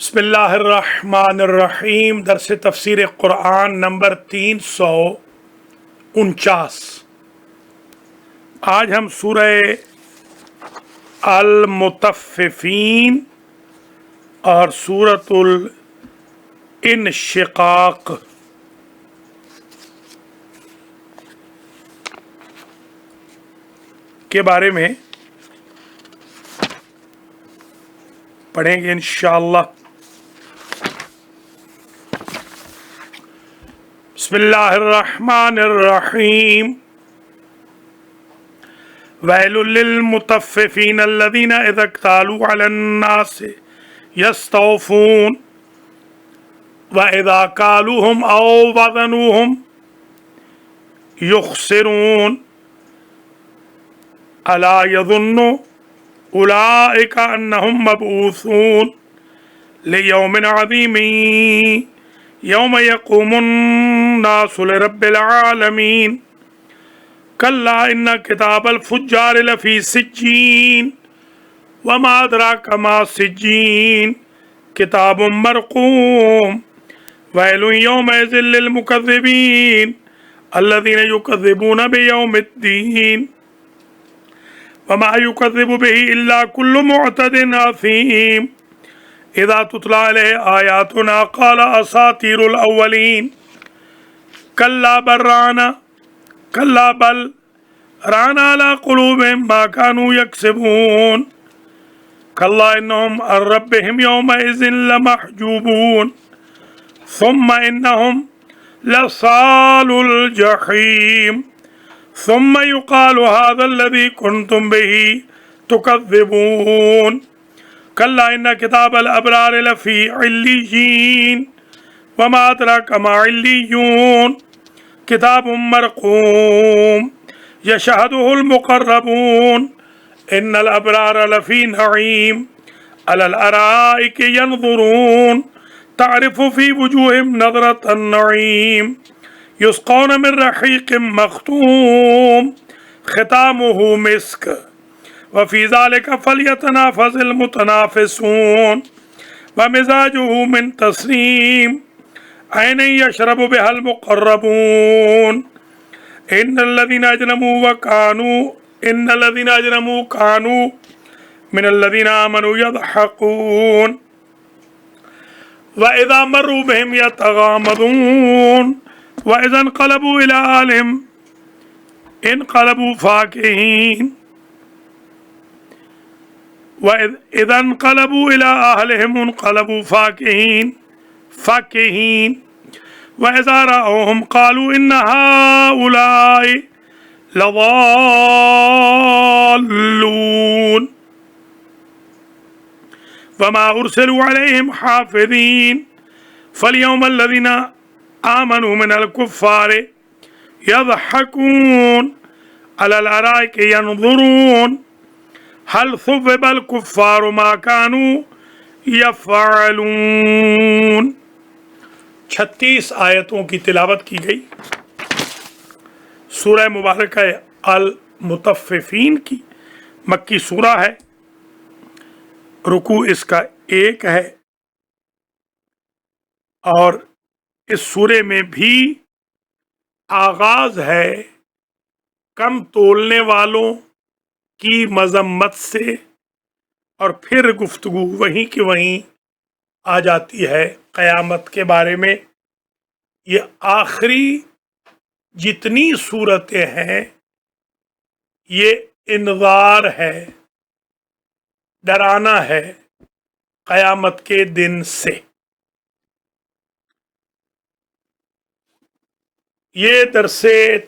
بسم اللہ الرحمن الرحیم۔ درس تفسیر قرآن نمبر 349۔ آج ہم سورہ المطففین اور سورۃ الانشقاق کے بارے میں پڑھیں گے انشاءاللہ۔ بسم اللہ الرحمن الرحیم۔ ویل للمطففین الذین اذا اکتالوا علی الناس یستوفون واذا کالوہم او وزنوہم یخسرون الا یظن اولئک انہم مبعوثون لیوم عظیم یوم یقوم الناس لرب العالمین کلا ان کتاب الفجار لفی سجین وما ادراک ما سجین کتاب مرقوم ویل یومئذ للمکذبین الذین یکذبون بیوم الدین وما یکذب به الا کل معتد اثیم اذا تتلی علیہ آیاتنا قال اساطیر الاولین کلا بل ران علی قلوبہم ما كانوا یکسبون کلا انہم عن ربہم یومئذ لمحجوبون ثم انہم لصال الجحیم ثم يقال هذا الذي كنتم به تكذبون كلا إن كتاب الأبرار لفي عليين وما أدراك ما عليون كتاب مرقوم يشهده المقربون إن الأبرار لفي نعيم على الأرائك ينظرون تعرف في وجوههم نظرة النعيم یسقون من رحیق مختوم ختامہ مسک وفی ذلک فلیتنافس المتنافسون ومزاجہ من تسنیم عین یشرب بها المقربون ان الذین اجرموا کانوا من الذین آمنوا یضحکون وَإِذَا مَرُّوا بِهِمْ يَتَغَامَضُونَ وَإِذَا انقلبوا إِلَىٰ أَهْلِهِمْ انقلبوا فَاكِهِينَ وَإِذَا انقلبوا إِلَىٰ أَهْلِهِمْ انقلبوا فَاكِهِينَ وَإِذَا رَأَوْهُمْ قَالُوا إِنَّ هَٰؤُلَاءِ لَضَالُّونَ وَمَا أُرْسِلُوا عَلَيْهِمْ حَافِظِينَ فَالْيَوْمَ الَّذِينَ آمنوا من الكفار يضحكون على الأرائك ينظرون هل ثوب الكفار ما كانوا يفعلون۔ 36 آیتوں کی تلاوت کی گئی۔ سورہ مبارکہ المطففین کی مکی سورہ ہے۔ رکوع اس کا 1 ہے اور اس سورے میں بھی آغاز ہے کم تولنے والوں کی مذمت سے اور پھر گفتگو وہیں کی وہیں آ جاتی ہے قیامت کے بارے میں۔ یہ آخری جتنی صورتیں ہیں یہ انذار ہے، ڈرانا ہے قیامت کے دن سے۔ یہ درس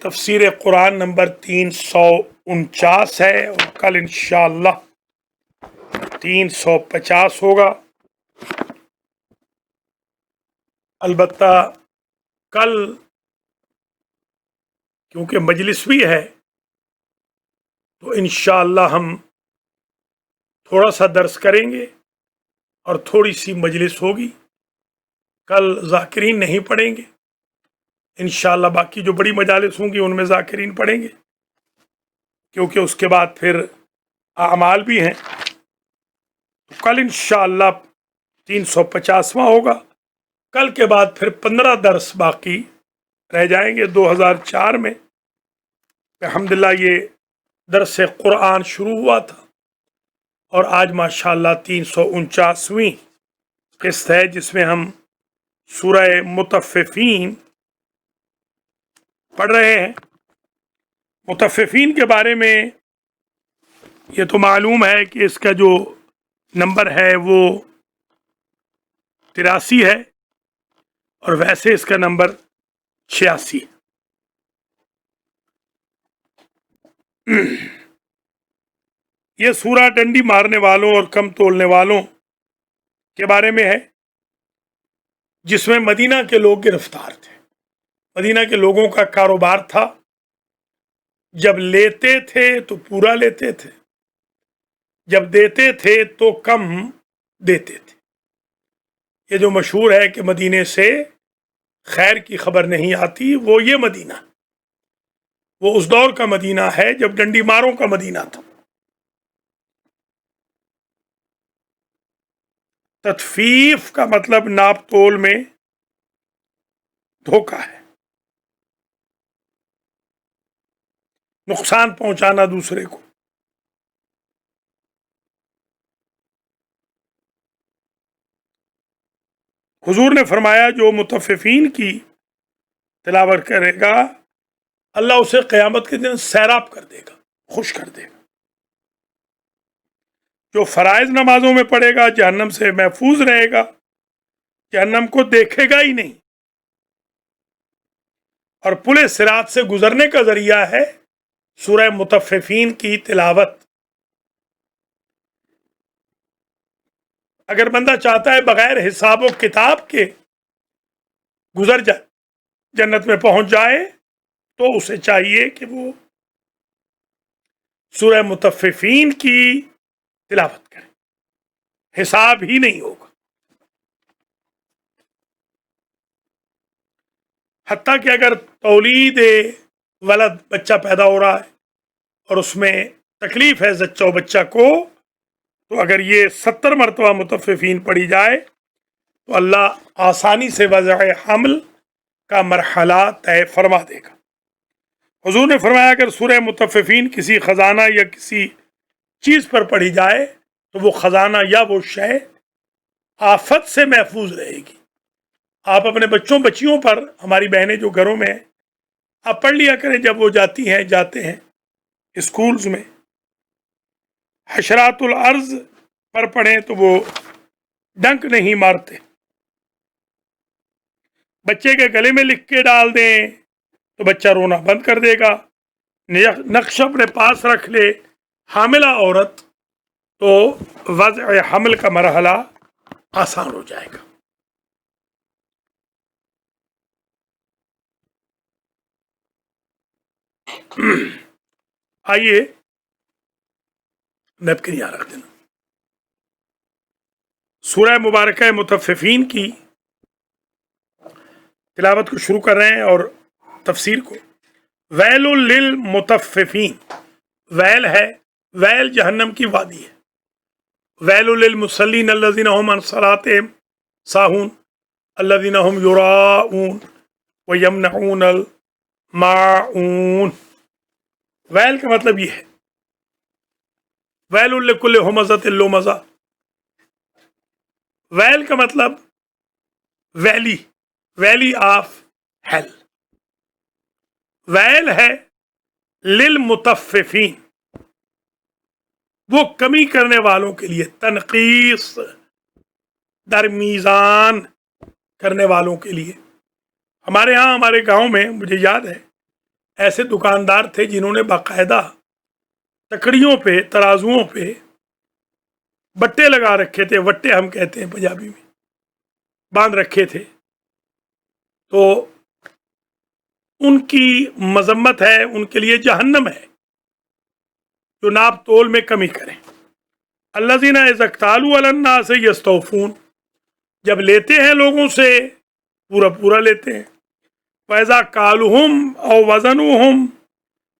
تفسیر قرآن نمبر 349 ہے اور کل انشاءاللہ 350 ہوگا۔ البتہ کل کیونکہ مجلس بھی ہے تو انشاءاللہ ہم تھوڑا سا درس کریں گے اور تھوڑی سی مجلس ہوگی۔ کل ذاکرین نہیں پڑھیں گے انشاءاللہ، باقی جو بڑی مجالس ہوں گی ان میں ذاکرین پڑھیں گے کیونکہ اس کے بعد پھر اعمال بھی ہیں۔ تو کل انشاءاللہ 350واں ہوگا. کل کے بعد پھر 15 درس باقی رہ جائیں گے. 2004 میں الحمدللہ یہ درس قرآن شروع ہوا تھا اور آج ماشاءاللہ 349ویں قسط ہے جس میں ہم سورہ مطففین پڑھ رہے ہیں. مطففین کے بارے میں یہ تو معلوم ہے کہ اس کا جو نمبر ہے وہ 83 ہے اور ویسے اس کا نمبر 86 ہے. یہ سورہ ڈنڈی مارنے والوں اور کم تولنے والوں کے بارے میں ہے جس میں مدینہ کے لوگ گرفتار تھے. مدینہ کے لوگوں کا کاروبار تھا جب لیتے تھے تو پورا لیتے تھے، جب دیتے تھے تو کم دیتے تھے. یہ جو مشہور ہے کہ مدینے سے خیر کی خبر نہیں آتی، وہ یہ مدینہ، وہ اس دور کا مدینہ ہے جب ڈنڈی ماروں کا مدینہ تھا. تطفیف کا مطلب ناپ تول میں دھوکہ ہے، نقصان پہنچانا دوسرے کو. حضور نے فرمایا جو مطففین کی تلاوت کرے گا اللہ اسے قیامت کے دن سیراب کر دے گا، خوش کر دے گا. جو فرائض نمازوں میں پڑھے گا جہنم سے محفوظ رہے گا، جہنم کو دیکھے گا ہی نہیں، اور پل صراط سے گزرنے کا ذریعہ ہے سورہ مطففین کی تلاوت. اگر بندہ چاہتا ہے بغیر حساب و کتاب کے گزر جائے، جنت میں پہنچ جائے، تو اسے چاہیے کہ وہ سورہ مطففین کی تلاوت کرے، حساب ہی نہیں ہوگا. حتیٰ کہ اگر تولید ولد بچہ پیدا ہو رہا ہے اور اس میں تکلیف ہے زچہ و بچہ کو، تو اگر یہ 70 مرتبہ مطففین پڑھی جائے تو اللہ آسانی سے وضع حمل کا مرحلہ طے فرما دے گا. حضور نے فرمایا اگر سورہ مطففین کسی خزانہ یا کسی چیز پر پڑھی جائے تو وہ خزانہ یا وہ شے آفت سے محفوظ رہے گی. آپ اپنے بچوں بچیوں پر، ہماری بہنیں جو گھروں میں ہیں، آپ پڑھ لیا کریں جب وہ جاتی ہیں جاتے ہیں اسکولز میں. حشرات الارض پر پڑھیں تو وہ ڈنک نہیں مارتے. بچے کے گلے میں لکھ کے ڈال دیں تو بچہ رونا بند کر دے گا. نقش اپنے پاس رکھ لے حاملہ عورت تو وضع حمل کا مرحلہ آسان ہو جائے گا. آئیے نیپکن یہاں رکھ دینا. سورہ مبارکہ مطففین کی تلاوت کو شروع کر رہے ہیں اور تفسیر کو. ویل للمطففین، ویل ہے، ویل جہنم کی وادی ہے. ویل للمصلین الذین هم عن صلاتهم ساہون الذین هم یراؤون ویمنعون الماعون. ویل کا مطلب یہ ہے ویل لکل ہمزۃ لمزہ. ویل کا مطلب ویلی، ویلی آف ہیل. ویل ہے للمطففین، وہ کمی کرنے والوں کے لیے، تنقیص، درمیزان کرنے والوں کے لیے. ہمارے ہاں ہمارے گاؤں میں مجھے یاد ہے ایسے دکاندار تھے جنہوں نے باقاعدہ تکڑیوں پہ، ترازوؤں پہ بٹے لگا رکھے تھے. وٹے ہم کہتے ہیں پنجابی میں، باندھ رکھے تھے. تو ان کی مذمت ہے، ان کے لیے جہنم ہے جو ناپ تول میں کمی کریں. الذین اذا اکتالوا علی الناس یستوفون، جب لیتے ہیں لوگوں سے پورا پورا لیتے ہیں. وَإِذَا كَالُوهُمْ أَوْ وَزَنُوهُمْ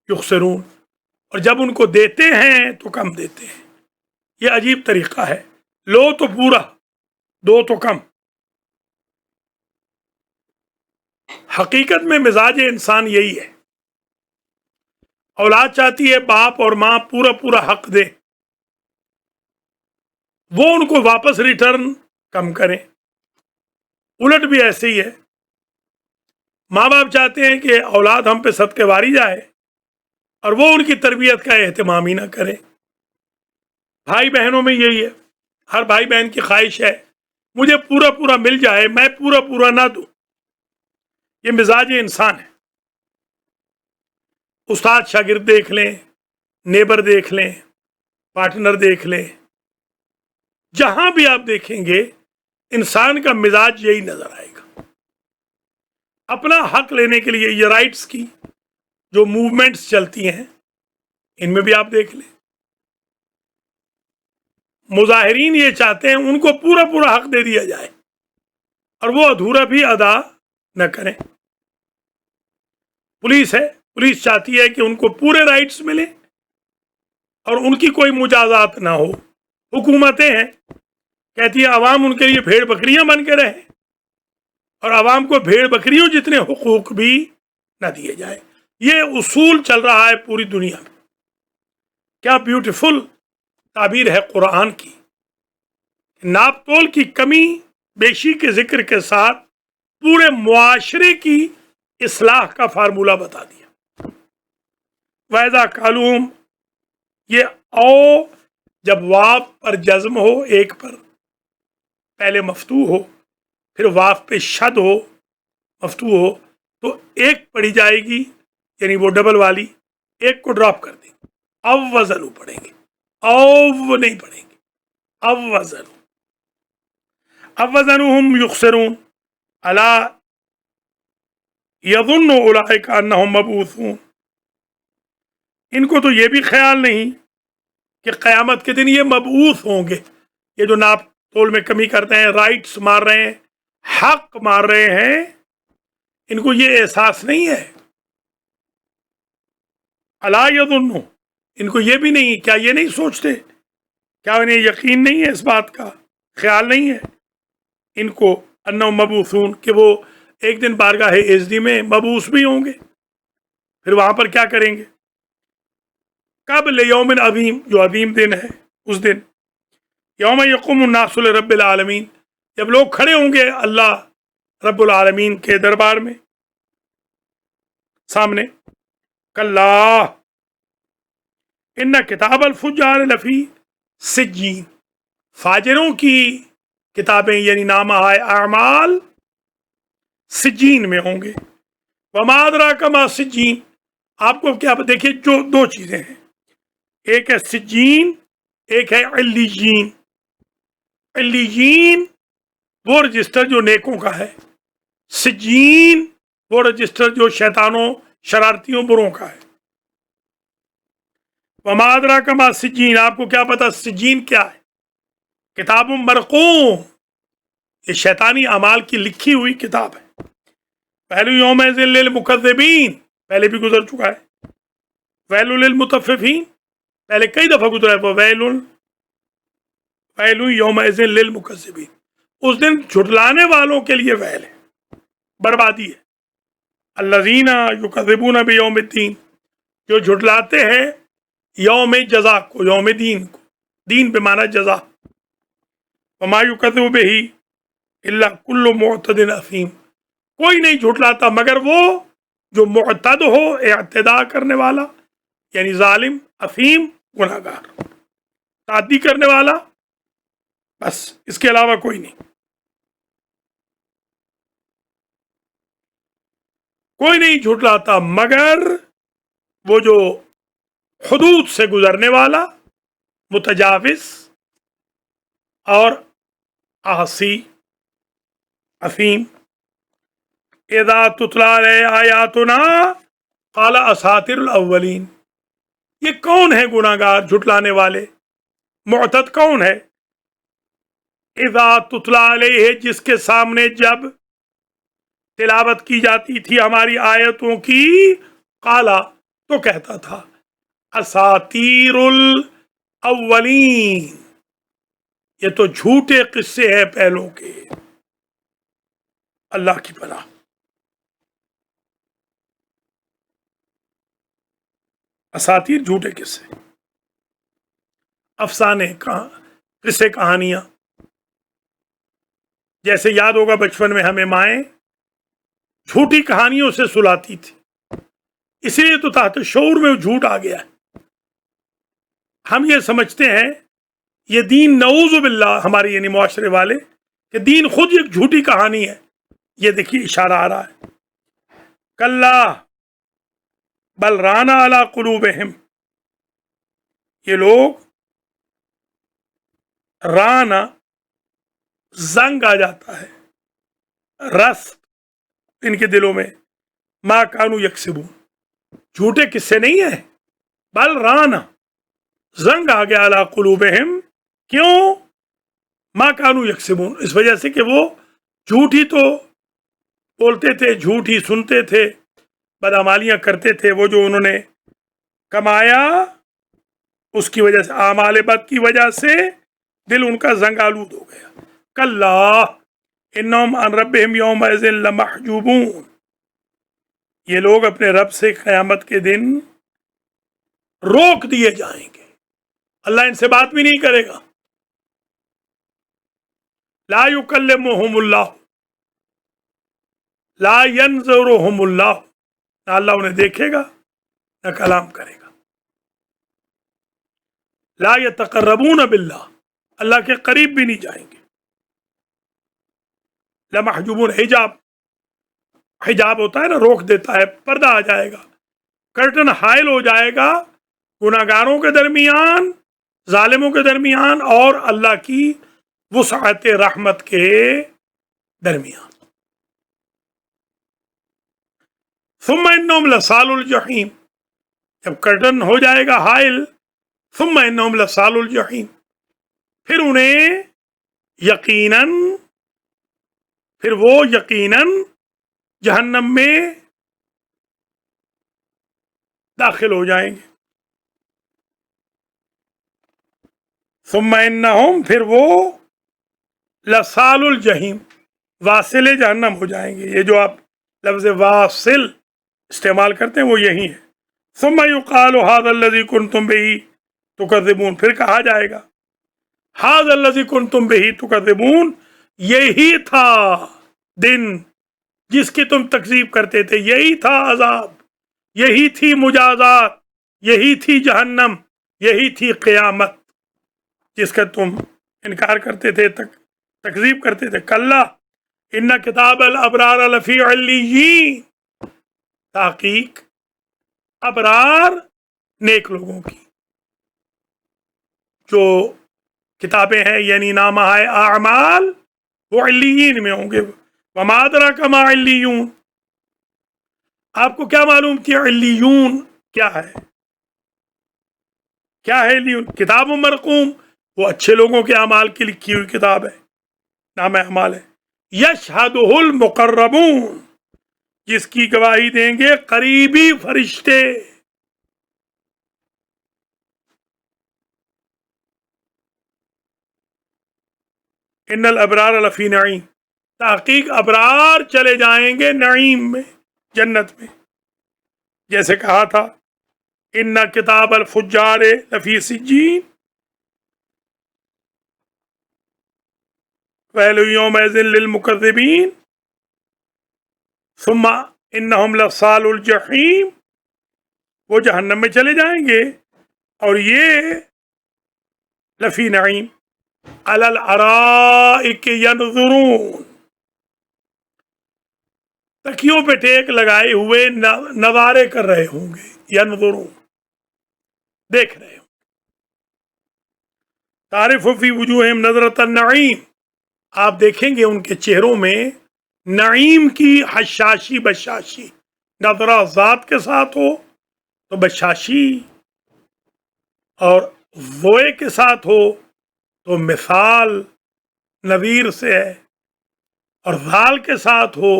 يُخْسِرُونَ، اور جب ان کو دیتے ہیں تو کم دیتے ہیں. یہ عجیب طریقہ ہے، لو تو پورا دو تو کم. حقیقت میں مزاج انسان یہی ہے. اولاد چاہتی ہے باپ اور ماں پورا پورا حق دے، وہ ان کو واپس ریٹرن کم کریں. الٹ بھی ایسے ہی ہے. ماں باپ چاہتے ہیں کہ اولاد ہم پہ صدقے واری جائے اور وہ ان کی تربیت کا اہتمام ہی نہ کرے. بھائی بہنوں میں یہی ہے. ہر بھائی بہن کی خواہش ہے مجھے پورا پورا مل جائے، میں پورا پورا نہ دوں. یہ مزاج انسان ہے. استاد شاگرد دیکھ لیں، نیبر دیکھ لیں، پارٹنر دیکھ لیں، جہاں بھی آپ دیکھیں گے انسان کا مزاج یہی نظر آئے گا. اپنا حق لینے کے لیے یہ رائٹس کی جو موومنٹس چلتی ہیں ان میں بھی آپ دیکھ لیں، مظاہرین یہ چاہتے ہیں ان کو پورا پورا حق دے دیا جائے اور وہ ادھورا بھی ادا نہ کریں. پولیس ہے، پولیس چاہتی ہے کہ ان کو پورے رائٹس ملیں اور ان کی کوئی مجازات نہ ہو. حکومتیں ہیں، کہتی ہے عوام ان کے لیے بھیڑ بکریاں بن کے رہیں اور عوام کو بھیڑ بکریوں جتنے حقوق بھی نہ دیے جائے. یہ اصول چل رہا ہے پوری دنیا میں. کیا بیوٹیفل تعبیر ہے قرآن کی. ناپ تول کی کمی بیشی کے ذکر کے ساتھ پورے معاشرے کی اصلاح کا فارمولہ بتا دیا. وَإِذَا قَالُوهُمْ، یہ او جب واو پر جزم ہو، ایک پر پہلے مفتوح ہو پھر واو پہ شد ہو، مفتوح ہو، تو ایک پڑھی جائے گی یعنی وہ ڈبل والی، ایک کو ڈراپ کر دیں گے. او وزنو پڑھیں گے، او نہیں پڑھیں گے، او وزنو. او وزنهم یخسرون الا یظن اولئک انہم مبعوثون. ان کو تو یہ بھی خیال نہیں کہ قیامت کے دن یہ مبعوث ہوں گے. یہ جو ناپ تول میں کمی کرتے ہیں، رائٹس مار رہے ہیں، حق مار رہے ہیں، ان کو یہ احساس نہیں ہے. الا یظن، ان کو یہ بھی نہیں، کیا یہ نہیں سوچتے، کیا انہیں یقین نہیں ہے، اس بات کا خیال نہیں ہے ان کو انہم مبعوثون کہ وہ ایک دن بارگاہ عزتی میں مبعوث بھی ہوں گے. پھر وہاں پر کیا کریں گے؟ کب؟ لیوم عظیم، جو عظیم دن ہے. اس دن یوم یقوم الناس لرب العالمین، جب لوگ کھڑے ہوں گے اللہ رب العالمین کے دربار میں سامنے. کلا ان کتاب الفجار لفی سجین، فاجروں کی کتابیں یعنی نامہ اعمال سجین میں ہوں گے. وما ادراک ما سجین، آپ کو کیا دیکھیے جو دو چیزیں ہیں، ایک ہے سجین، ایک ہے علیین. علیین وہ رجسٹر جو نیکوں کا ہے، سجین وہ رجسٹر جو شیطانوں شرارتیوں بروں کا ہے. وما ادراک ما سجین، آپ کو کیا پتا سجین کیا ہے؟ کتاب مرقوم، یہ شیطانی اعمال کی لکھی ہوئی کتاب ہے. ویل یومئذ للمکذبین، پہلے بھی گزر چکا ہے. ویل للمطففین، پہلے کئی دفعہ گزرا ہے. ویل یومئذ للمکذبین، اس دن جھٹلانے والوں کے لیے ویل ہے، بربادی ہے. الذین یکذبون بیوم الدین، جو جھٹلاتے ہیں یوم جزا کو، یوم دین کو. دین بے معنی جزا. وما یکذب بہ الا کل معتد اثیم، کوئی نہیں جھٹلاتا مگر وہ جو معتد ہو، اعتداء کرنے والا یعنی ظالم، اثیم گناہگار، تعدی کرنے والا، بس اس کے علاوہ کوئی نہیں. کوئی نہیں جھٹلاتا مگر وہ جو حدود سے گزرنے والا، متجاوز اور عاصی، اثیم. اذا تتلی علیہ آیاتنا قال اساطیر الاولین، یہ کون ہے گناہگار جھٹلانے والے؟ معتد کون ہے؟ اذا تتلی علیہ، جس کے سامنے جب تلاوت کی جاتی تھی ہماری آیتوں کی، قالا تو کہتا تھا اساطیر الاولین، یہ تو جھوٹے قصے ہیں پہلوں کے، اللہ کی پناہ۔ اساطیر جھوٹے قصے، افسانے، قصے، کہانیاں۔ جیسے یاد ہوگا بچپن میں ہمیں مائیں جھوٹی کہانیوں سے سلاتی تھی، اسی لیے تو تحت شعور میں جھوٹ آ گیا ہے۔ ہم یہ سمجھتے ہیں یہ دین، نعوذ باللہ، ہمارے یعنی معاشرے والے، کہ دین خود ایک جھوٹی کہانی ہے۔ یہ دیکھیے اشارہ آ رہا ہے، کلا بل رانا علی قلوبہم، یہ لوگ رانا، زنگ آ جاتا ہے، رس ان کے دلوں میں، ما کانو یکسبون، جھوٹے قصے نہیں ہیں، بل رانا، زنگ آ گیا علی قلوبہم، کیوں؟ ما کانو یکسبون، اس وجہ سے کہ وہ جھوٹ ہی تو بولتے تھے، جھوٹ ہی سنتے تھے، بدعمالیاں کرتے تھے۔ وہ جو انہوں نے کمایا اس کی وجہ سے، اعمال بد کی وجہ سے دل ان کا زنگ آلود ہو گیا۔ کلا انہم عن ربہم یومئذ لمحجوبون، یہ لوگ اپنے رب سے قیامت کے دن روک دیے جائیں گے، اللہ ان سے بات بھی نہیں کرے گا۔ لا یکلمہم اللہ، لا ینظرہم اللہ، نہ اللہ انہیں دیکھے گا نہ کلام کرے گا۔ لا یتقربون باللہ، اللہ کے قریب بھی نہیں جائیں گے۔ لمحجوبون، حجاب، حجاب ہوتا ہے نا، روک دیتا ہے، پردہ آ جائے گا، کرٹن حائل ہو جائے گا گناہگاروں کے درمیان، ظالموں کے درمیان، اور اللہ کی وسعت رحمت کے درمیان۔ ثم انہم لصال الجحیم، جب کرٹن ہو جائے گا حائل، ثم انہم لصال الجحیم، پھر انہیں یقیناً، پھر وہ یقیناً جہنم میں داخل ہو جائیں گے۔ ثم انہم، پھر وہ لصال الجحیم، واصل جہنم ہو جائیں گے۔ یہ جو آپ لفظ واصل استعمال کرتے ہیں وہ یہی ہے۔ ثم یقال ھذا الذی کنتم بہ تکذبون، پھر کہا جائے گا ھذا الذی کنتم بہ تکذبون، یہی تھا دن جس کی تم تکذیب کرتے تھے، یہی تھا عذاب، یہی تھی مجازات، یہی تھی جہنم، یہی تھی قیامت جس کا تم انکار کرتے تھے، تکذیب کرتے تھے۔ کلا ان کتاب الابرار لفی علیین، تحقیق ابرار، نیک لوگوں کی جو کتابیں ہیں، یعنی نامہ اعمال، وہ علیین میں ہوں گے۔ وما ادراک ما علیون، آپ کو کیا معلوم کہ علیون کیا ہے؟ کیا ہے علیون؟ کتاب مرقوم، وہ اچھے لوگوں کے اعمال کی لکھی ہوئی کتاب ہے، نام اعمال ہے۔ یشہدہ المقربون، جس کی گواہی دیں گے قریبی فرشتے۔ ان الابرار لفی نعیم، تحقیق ابرار چلے جائیں گے نعیم میں، جنت میں۔ جیسے کہا تھا ان کتاب الفجار لفی سجین، ویل یومئذ للمکذبین، ثم انہم لصال الجحیم، وہ جہنم میں چلے جائیں گے، اور یہ لفی نعیم، علی الارائک ینظرون، تکیوں پہ ٹیک لگائے ہوئے نظارے کر رہے ہوں گے، ینظرون، دیکھ رہے ہوں۔ تعرف فی وجوہہم نظرۃ النعیم، آپ دیکھیں گے ان کے چہروں میں نعیم کی حشاشی، بشاشی، نظرہ ذات کے ساتھ ہو تو بشاشی، اور ضوئے کے ساتھ ہو تو مثال نذیر سے ہے، اور ذال کے ساتھ ہو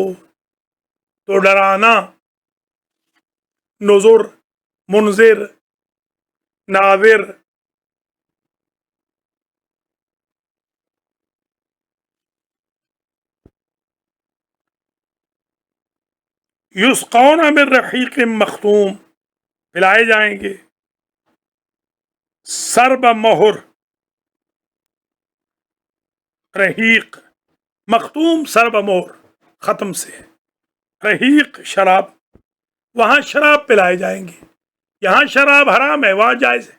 تو ڈرانا، نذر، منذر، ناذر۔ یسقون من رحیق مختوم، پلائے جائیں گے سرب مہر، رحیق مختوم سرب مہر ختم سے، رحیق شراب، وہاں شراب پلائے جائیں گے، یہاں شراب حرام ہے، وہاں جائز ہے۔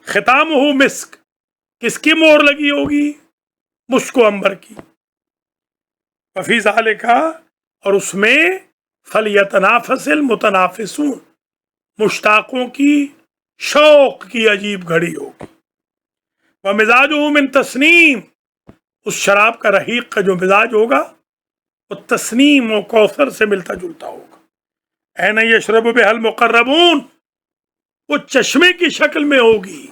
ختام ہو مسک، کس کی مہر لگی ہوگی؟ مشک و عنبر کی۔ وفی ذالک، اور اس میں فلیتنافس المتنافسون، مشتاقوں کی شوق کی عجیب گھڑی ہوگی۔ ومزاجہ من تسنیم، اس شراب کا رحیق کا جو مزاج ہوگا وہ تسنیم و کوثر سے ملتا جلتا ہوگا۔ این یشرب بها المقربون، وہ چشمے کی شکل میں ہوگی،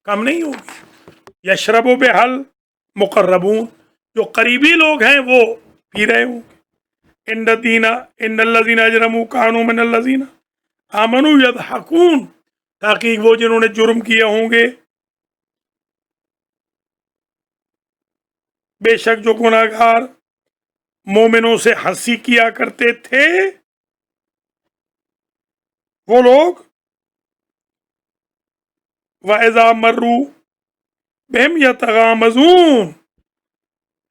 کم نہیں ہوگی۔ یشرب بها المقربون، جو قریبی لوگ ہیں وہ پی رہے ہوں گے۔ ان الذین اجرموا كانوا من الذین آمنوا یضحکون، تاکہ وہ جنہوں نے جرم کیے ہوں گے، بے شک جو گناہگار مومنوں سے ہنسی کیا کرتے تھے، وہ لوگ وَإِذَا مَرُّوا بِهِمْ يَتَغَامَزُونَ،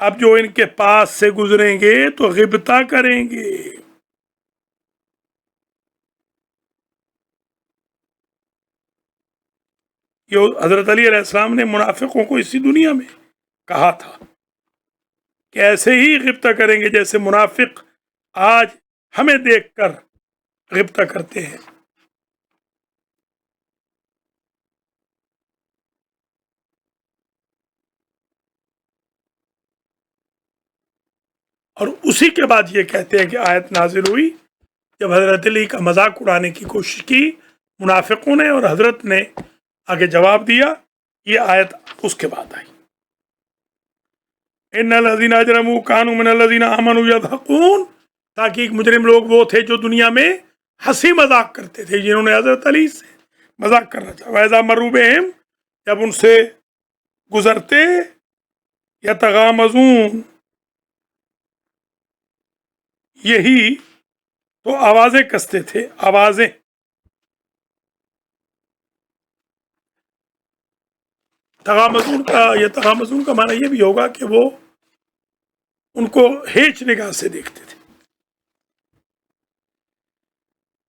اب جو ان کے پاس سے گزریں گے تو غبطہ کریں گے۔ یہ حضرت علی علیہ السلام نے منافقوں کو اسی دنیا میں کہا تھا کہ ایسے ہی غبطہ کریں گے جیسے منافق آج ہمیں دیکھ کر غبطہ کرتے ہیں۔ اور اسی کے بعد یہ کہتے ہیں کہ آیت نازل ہوئی جب حضرت علی کا مذاق اڑانے کی کوشش کی منافقوں نے، اور حضرت نے آگے جواب دیا، یہ آیت اس کے بعد آئی۔ ان الذین اجرموا كانوا من الذین آمنوا یضحکون، تاکہ ایک مجرم لوگ وہ تھے جو دنیا میں ہنسی مذاق کرتے تھے، جنہوں نے حضرت علی سے مذاق کرنا تھا۔ وَإِذَا مَرُّوا بِهِمْ، جب ان سے گزرتے، یتغامزون، یہی تو آوازیں کستے تھے، آوازیں۔ تغامزون کا معنی یہ بھی ہوگا کہ وہ ان کو ہیچ نگاہ سے دیکھتے تھے۔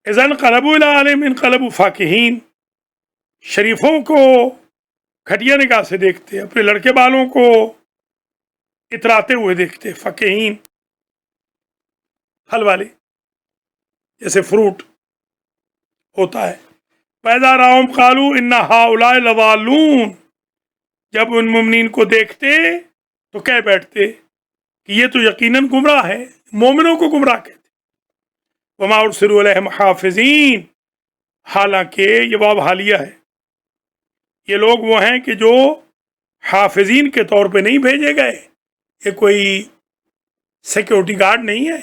اذا انقلبوا الى اہلہم انقلبوا فاکہین، شریفوں کو گھٹیا نگاہ سے دیکھتے، اپنے لڑکے بالوں کو اتراتے ہوئے دیکھتے، فاکہین پھل والے، جیسے فروٹ ہوتا ہے۔ فَإِذَا رَأَوْهُمْ قَالُوا إِنَّ هَؤُلَاءِ لَضَالُّونَ، جب ان مومنین کو دیکھتے تو کہہ بیٹھتے کہ یہ تو یقیناً گمراہ ہے، مومنوں کو گمراہ کہتے۔ وَمَا أُرْسِلُوا عَلَيْهِمْ حَافِظِينَ، حالانکہ یہ باب حالیہ ہے، یہ لوگ وہ ہیں کہ جو حافظین کے طور پہ نہیں بھیجے گئے، یہ کوئی سیکیورٹی گارڈ نہیں ہے،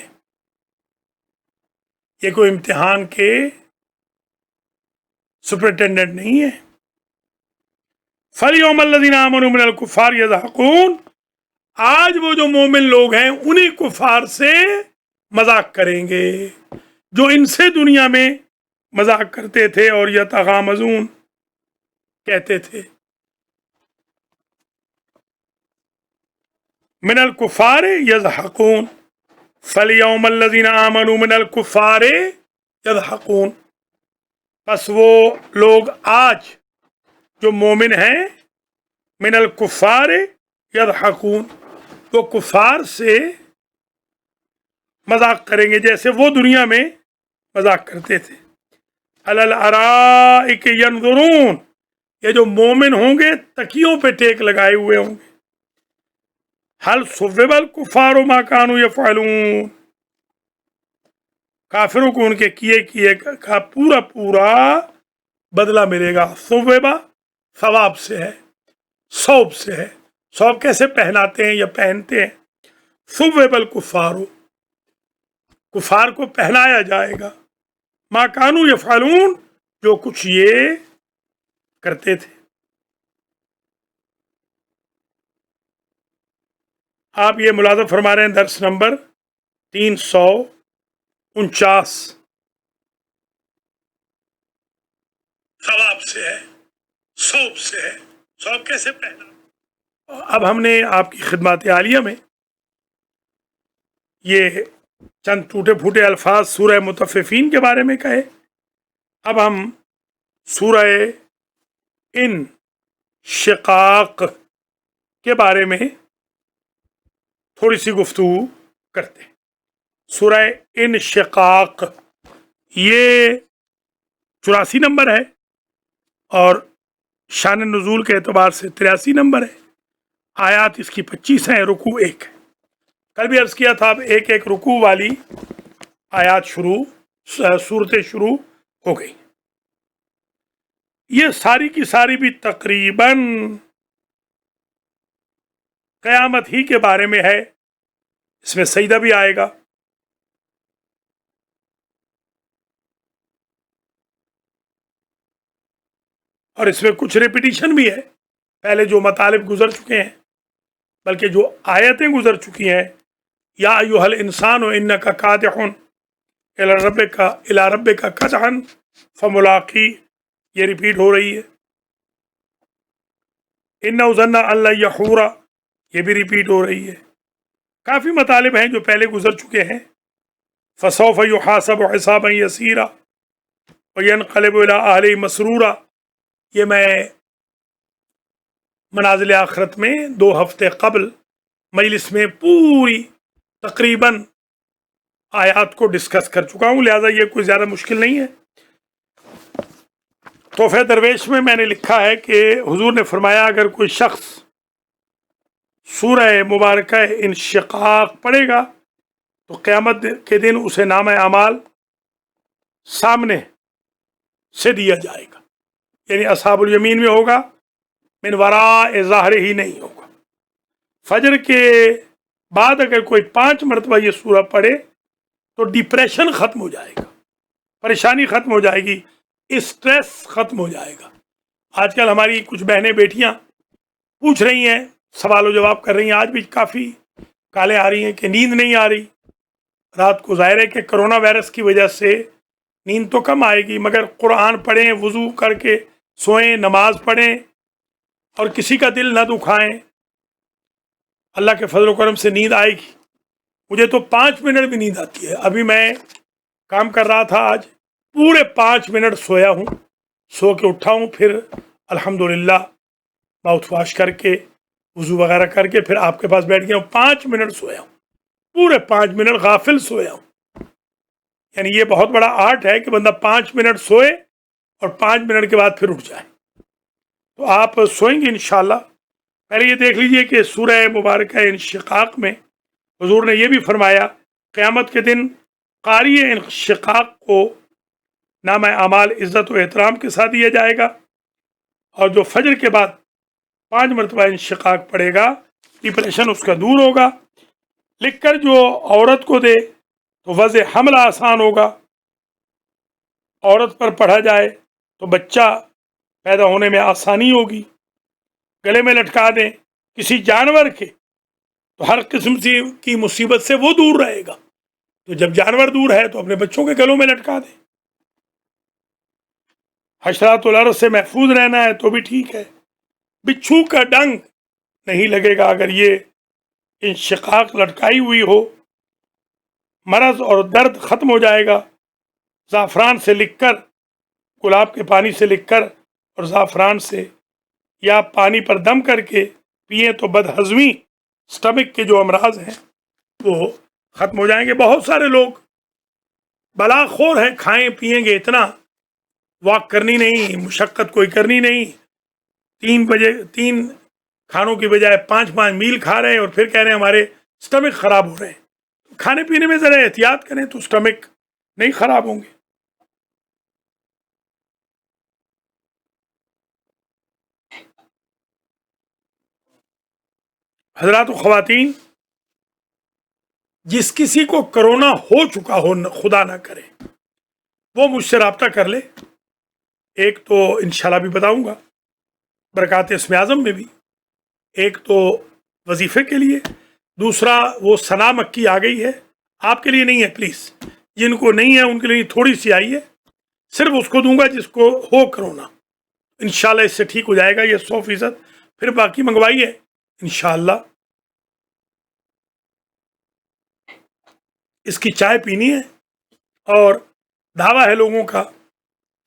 یہ کوئی امتحان کے سپرنٹینڈنٹ نہیں ہے۔ فَالْيَوْمَ الَّذِينَ آمَنُوا مِنَ الْكُفَّارِ يَضْحَكُونَ، آج وہ جو مومن لوگ ہیں انہی کفار سے مذاق کریں گے جو ان سے دنیا میں مذاق کرتے تھے اور یتغامزون کہتے تھے۔ من الکفار یضحکون، فَالْيَوْمَ الَّذِينَ آمَنُوا مِنَ الْكُفَّارِ یضحکون، پس وہ لوگ آج جو مومن ہیں من الکفار یضحکون، وہ کفار سے مذاق کریں گے جیسے وہ دنیا میں مذاق کرتے تھے۔ علی الارائک ینظرون، یہ جو مومن ہوں گے تکیوں پہ ٹیک لگائے ہوئے ہوں گے۔ هل ثوب الکفار ما كانوا یفعلون، کافروں کو ان کے کیے کا پورا پورا بدلہ ملے گا۔ ثوبہ ثواب سے ہے، ثوب سے ہے، ثوب کیسے پہناتے ہیں یا پہنتے ہیں، ثوب الکفار، کفار کو پہنایا جائے گا، ما کانوا یفعلون، جو کچھ یہ کرتے تھے۔ آپ یہ ملاحظہ فرما رہے ہیں درس نمبر 349 ثواب سے ہے، صوب سے ہے۔ صوب کیسے پہنا؟ اب ہم نے آپ کی خدمات عالیہ میں یہ چند ٹوٹے پھوٹے الفاظ سورہ مطففین کے بارے میں کہے، اب ہم سورہ انشقاق کے بارے میں تھوڑی سی گفتگو کرتے ہیں۔ سورہ انشقاق یہ 84 نمبر ہے اور شان نزول کے اعتبار سے 83 نمبر ہے۔ آیات اس کی 25 ہیں، رکوع 1 ہے۔ کل بھی عرض کیا تھا، اب ایک ایک رکوع والی آیات صورتیں شروع ہو گئی۔ یہ ساری کی ساری بھی تقریباً قیامت ہی کے بارے میں ہے۔ اس میں سجدہ بھی آئے گا، اور اس میں کچھ ریپیٹیشن بھی ہے، پہلے جو مطالب گزر چکے ہیں، بلکہ جو آیتیں گزر چکی ہیں، یا ایھا الانسان انک کادح الی ربک کدحا فملاقی، یہ ریپیٹ ہو رہی ہے۔ انہ ظن ان لن یحور، یہ بھی ریپیٹ ہو رہی ہے۔ کافی مطالب ہیں جو پہلے گزر چکے ہیں۔ فسوف یحاسب حسابا یسیرا وینقلب الی اہلہ مسرورا، یہ میں منازل آخرت میں 2 ہفتے قبل مجلس میں پوری تقریباً آیات کو ڈسکس کر چکا ہوں، لہذا یہ کوئی زیادہ مشکل نہیں ہے۔ تحفہ درویش میں نے لکھا ہے کہ حضور نے فرمایا، اگر کوئی شخص سورہ مبارکہ انشقاق پڑھے گا تو قیامت کے دن اسے نام اعمال سامنے سے دیا جائے گا، یعنی اصحاب الیمین میں ہوگا، من وراء ظاہر ہی نہیں ہوگا۔ فجر کے بعد اگر کوئی 5 مرتبہ یہ سورہ پڑھے تو ڈپریشن ختم ہو جائے گا، پریشانی ختم ہو جائے گی، اسٹریس ختم ہو جائے گا۔ آج کل ہماری کچھ بہنیں بیٹیاں پوچھ رہی ہیں، سوال و جواب کر رہی ہیں، آج بھی کافی کالیں آ رہی ہیں کہ نیند نہیں آ رہی رات کو۔ ظاہر ہے کہ کرونا وائرس کی وجہ سے نیند تو کم آئے گی، مگر قرآن پڑھیں، وضو کر کے سوئیں، نماز پڑھیں اور کسی کا دل نہ دکھائیں، اللہ کے فضل و کرم سے نیند آئے گی۔ مجھے تو 5 منٹ بھی نیند آتی ہے۔ ابھی میں کام کر رہا تھا، آج پورے 5 منٹ سویا ہوں، سو کے اٹھا ہوں، پھر الحمدللہ ماؤتھ واش کر کے وضو وغیرہ کر کے پھر آپ کے پاس بیٹھ گیا ہوں۔ 5 منٹ سویا ہوں، پورے 5 منٹ غافل سویا ہوں۔ یعنی یہ بہت بڑا آرٹ ہے کہ بندہ 5 منٹ سوئے اور 5 منٹ کے بعد پھر اٹھ جائے۔ تو آپ سوئیں گے انشاءاللہ۔ پہلے یہ دیکھ لیجئے کہ سورہ مبارکہ انشقاق میں حضور نے یہ بھی فرمایا، قیامت کے دن قاری انشقاق کو نام اعمال عزت و احترام کے ساتھ دیا جائے گا، اور جو فجر کے بعد 5 مرتبہ انشقاق پڑے گا، ڈپریشن اس کا دور ہوگا۔ لکھ کر جو عورت کو دے تو وضع حمل آسان ہوگا، عورت پر پڑھا جائے تو بچہ پیدا ہونے میں آسانی ہوگی۔ گلے میں لٹکا دیں کسی جانور کے تو ہر قسم کی مصیبت سے وہ دور رہے گا، تو جب جانور دور ہے تو اپنے بچوں کے گلوں میں لٹکا دیں۔ حشرات الارض سے محفوظ رہنا ہے تو بھی ٹھیک ہے، بچھو کا ڈنگ نہیں لگے گا اگر یہ انشقاق لٹکائی ہوئی ہو۔ مرض اور درد ختم ہو جائے گا۔ زعفران سے لکھ کر، گلاب کے پانی سے لکھ کر اور زعفران سے یا پانی پر دم کر کے پئیں تو بد ہضمی، سٹمک کے جو امراض ہیں وہ ختم ہو جائیں گے۔ بہت سارے لوگ بلا خور ہیں، کھائیں پئیں گے اتنا، واک کرنی نہیں، مشقت کوئی کرنی نہیں، 3 کھانوں کی بجائے 5 میل کھا رہے ہیں اور پھر کہہ رہے ہیں ہمارے سٹمک خراب ہو رہے ہیں۔ کھانے پینے میں ذرا احتیاط کریں تو سٹمک نہیں خراب ہوں گے۔ حضرات و خواتین، جس کسی کو کرونا ہو چکا ہو، خدا نہ کرے، وہ مجھ سے رابطہ کر لے۔ ایک تو انشاءاللہ بھی بتاؤں گا برکات اسم اعظم میں بھی، ایک تو وظیفے کے لیے، دوسرا وہ ثنا مکی آ گئی ہے، آپ کے لیے نہیں ہے پلیز، جن کو نہیں ہے ان کے لیے تھوڑی سی آئی ہے، صرف اس کو دوں گا جس کو ہو کرونا، انشاءاللہ اس سے ٹھیک ہو جائے گا یہ 100%، پھر باقی منگوائیے انشاءاللہ۔ اس کی چائے پینی ہے، اور دعویٰ ہے لوگوں کا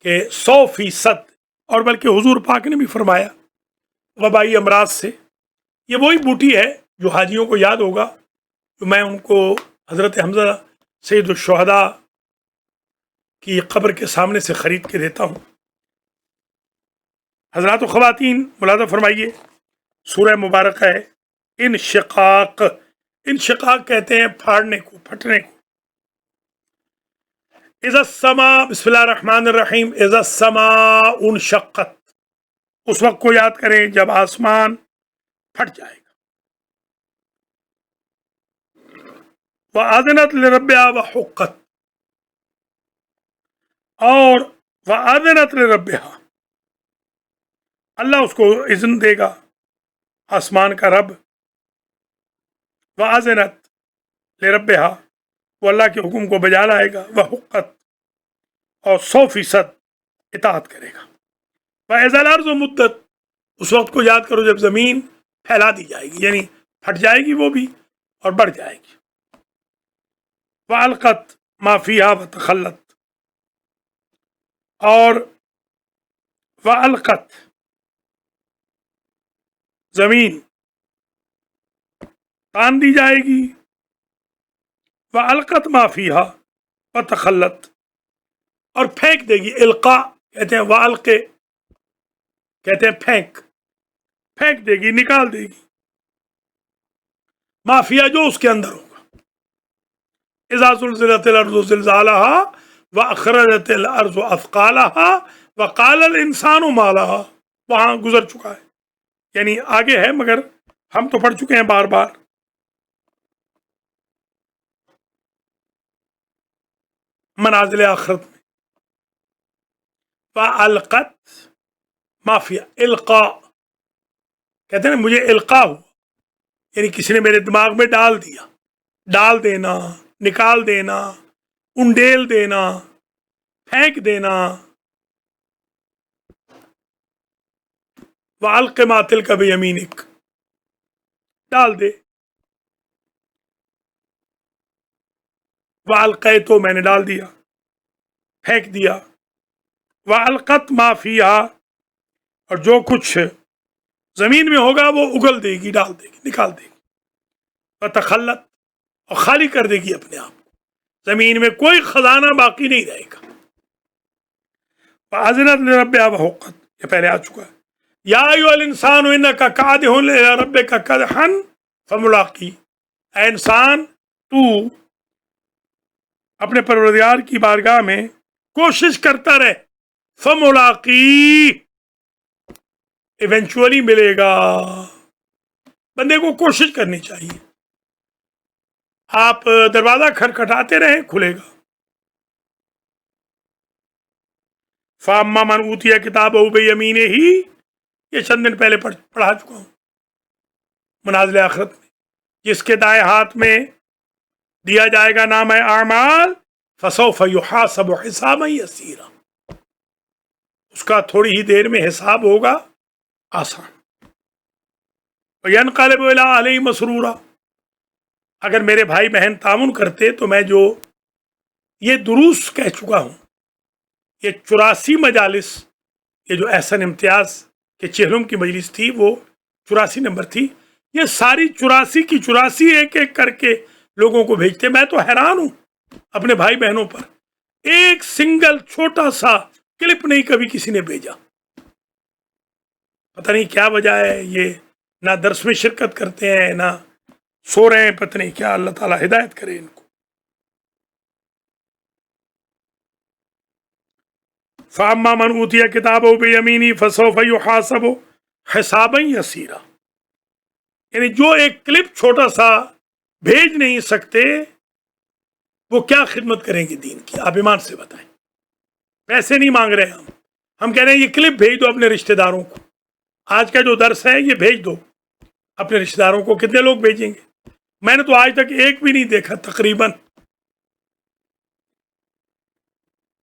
کہ 100%، اور بلکہ حضور پاک نے بھی فرمایا وبائی امراض سے، یہ وہی بوٹی ہے جو حاجیوں کو یاد ہوگا، جو میں ان کو حضرت حمزہ سید الشہداء کی قبر کے سامنے سے خرید کے دیتا ہوں۔ حضرات و خواتین ملاحظہ فرمائیے، سورہ مبارک ہے انشقاق، انشقاق کہتے ہیں پھاڑنے کو، پھٹنے کو۔ اذا السماء، بسم اللہ الرحمن الرحیم، اذا السماء انشقت، اس وقت کو یاد کریں جب آسمان پھٹ جائے گا۔ وَأَذِنَتْ لِرَبِّهَا وَحُقَّتْ، اور وَأَذِنَتْ لِرَبِّهَا، اللہ اس کو اذن دے گا، آسمان کا رب، وَأَذِنَتْ لِرَبِّهَا، وہ اللہ کے حکم کو بجا لائے گا، وَحُقَّتْ، اور 100% اطاعت کرے گا۔ وَإِذَا الْأَرْضُ مُدَّتْ، اس وقت کو یاد کرو جب زمین پھیلا دی جائے گی، یعنی پھٹ جائے گی وہ بھی اور بڑھ جائے گی۔ وَأَلْقَتْ مَا فِيهَا وَتَخَلَّتْ، اور وَأَلْقَتْ، زمین تان دی جائے گی، وَأَلْقَتْ مَا فِيهَا وَتَخَلَّتْ، اور پھینک دے گی، القاء کہتے ہیں، وَأَلْقِ کہتے ہیں پھینک، پھینک دے گی، نکال دے گی، ما فیہا، جو اس کے اندر ہوگا۔ اذا زلزلت الارض زلزالها واخرجت الارض اثقالها وقال الانسان ما لها، وہاں گزر چکا ہے، یعنی آگے ہے مگر ہم تو پڑھ چکے ہیں بار بار۔ منازل آخرت میں فَأَلْقَتْ مَا فِيهَا، القاء کہتے ہیں مجھے القاء ہوا، یعنی کسی نے میرے دماغ میں ڈال دیا، ڈال دینا، نکال دینا، انڈیل دینا، پھینک دینا۔ وَأَلْقِ مَا تِلْكَ بِيَمِينِكَ، ڈال دے، وَأَلْقَيْتُ، میں نے ڈال دیا، پھینک دیا، وَأَلْقَتْ مَا فِيهَا، اور جو کچھ زمین میں ہوگا وہ اگل دے گی، ڈال دے گی، نکال دے گی۔ وَتَخَلَّتْ، اور خالی کر دے گی اپنے آپ کو، زمین میں کوئی خزانہ باقی نہیں رہے گا۔ وَأَذِنَتْ لِرَبِّهَا وَحُقَّتْ، یہ پہلے آ چکا ہے۔ یا ایھا الانسان انک کادح الی ربک کدحا فملاقی، اے انسان تو اپنے پروردگار کی بارگاہ میں کوشش کرتا رہے، فملاقی، ایونچولی ملے گا۔ بندے کو کوشش کرنی چاہیے، آپ دروازہ کھٹکھٹاتے رہیں، کھلے گا۔ فَأَمَّا مَنْ أُوتِیَ کِتَابَهُ بِیَمِینِهِ، یہ چند دن پہلے پڑھا چکا ہوں منازل آخرت میں، جس کے دائیں ہاتھ میں دیا جائے گا نام اعمال، فَسَوْفَ يُحَاسَبُ حِسَابًا يَسِيرًا، اس کا تھوڑی ہی دیر میں حساب ہوگا آسان۔ وَيَنْقَلِبُ إِلَىٰ أَهْلِهِ مَسْرُورًا، اگر میرے بھائی بہن تعاون کرتے تو میں جو یہ دروس کہہ چکا ہوں، یہ 84 مجالس، یہ جو احسن امتیاز کے چہلم کی مجلس تھی وہ 84 نمبر تھی، یہ ساری 84 کی 84 ایک ایک کر کے لوگوں کو بھیجتے۔ میں تو حیران ہوں اپنے بھائی بہنوں پر، ایک سنگل چھوٹا سا کلپ نہیں کبھی کسی نے بھیجا، پتہ نہیں کیا وجہ ہے، یہ نہ درس میں شرکت کرتے ہیں نہ سو رہے ہیں، پتہ نہیں کیا، اللہ تعالیٰ ہدایت کرے ان کو۔ فَأَمَّا مَنْ أُوتِیَ کِتَابَهُ بِیَمِینِهِ فَسَوْفَ يُحَاسَبُ حِسَابًا يَسِيرًا، یعنی جو ایک کلپ چھوٹا سا بھیج نہیں سکتے وہ کیا خدمت کریں گے دین کی، آپ ایمان سے بتائیں۔ پیسے نہیں مانگ رہے ہم کہہ رہے ہیں یہ کلپ بھیج دو اپنے رشتہ داروں کو، آج کا جو درس ہے یہ بھیج دو اپنے رشتہ داروں کو۔ کتنے لوگ بھیجیں گے؟ میں نے تو آج تک ایک بھی نہیں دیکھا تقریباً